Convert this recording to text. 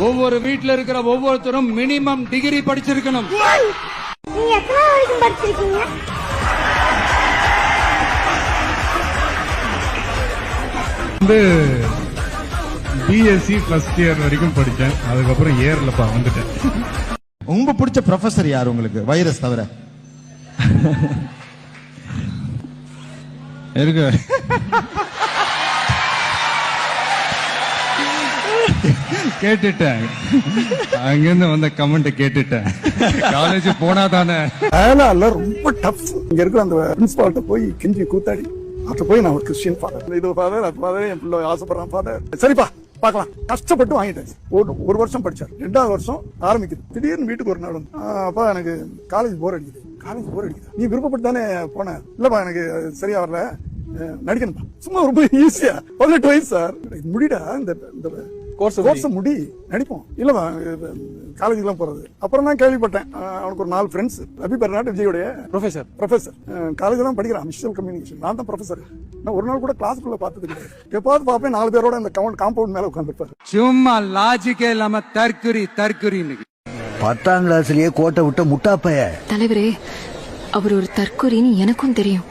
ஒவ்வொரு வீட்டுல இருக்கிற ஒவ்வொருத்தரும் மினிமம் டிகிரி படிச்சிருக்கணும். நீங்க எத்தனை வரைக்கும் படிச்சிருக்கீங்க? பிஎஸ்சி ஃபர்ஸ்ட் இயர் வரைக்கும் படிச்சேன். அதுக்கப்புறம் ஏர்ல வந்துட்டேன். உங்க பிடிச்ச ப்ரொஃபசர் யார் உங்களுக்கு வைரஸ் தவிர? இருக்கு. கேட்டுட்டேன், அங்கிருந்து வந்த கமெண்ட் கேட்டுட்டேன். காலேஜ் போனா தானே. ரொம்ப டஃப். இங்க இருக்கிற அந்த பிரின்சிபால்ட்ட போய் கெஞ்சி கூத்தாடி அப்ப போய் நான் ஒரு கிறிஸ்டியன் ஃபாதர், இது ஃபாதர், அது ஃபாதர், என் பிள்ளை ஆசைப்படுறான் ஃபாதர், சரிப்பா பார்க்கலாம், கஷ்டப்பட்டு வாங்கிட்டேன். ஒரு வருஷம் படிச்சார். 2வது வருஷம் ஆரம்பிக்குது. திடீர்னு வீட்டுக்கு ஒரு நாள் வந்து, அப்பா எனக்கு காலேஜ் போர் அடிக்குது. நீ விருப்பப்பட்டு தானே போன? இல்லப்பா எனக்கு சரியா வரல, நடிக்கணும்பா. சும்மா ரொம்ப ஈஸியா 18 வயசு சார், முடிடா இந்த கோர்ஸ் முடி நடிப்போம். இல்லப்பா காலேஜுக்குலாம் போறது. அப்புறம் தான் கேள்விப்பட்டேன் அவனுக்கு ஒரு 4 ஃப்ரெண்ட்ஸ். ரவி பெர்னாட் விஜயோடைய ப்ரொஃபசர் காலேஜ் தான் படிக்கிறான், விஷுவல் கம்யூனிகேஷன். நான் தான் ப்ரொஃபசர். நான் ஒரு நாள் கூட கிளாஸ்க்குள்ள பார்த்தது கிடையாது. எப்பாவது பார்ப்பேன் 4 பேரோட அந்த காம்பவுண்ட் மேல உட்காந்துருப்பாரு. சும்மா லாஜிக்கே இல்லாம தற்குறி. 10ஆம் கிளாஸ்லயே கோட்டை விட்ட முட்டாப்பைய தலைவரே, அவர் ஒரு தற்கொலைன்னு எனக்கும் தெரியும்.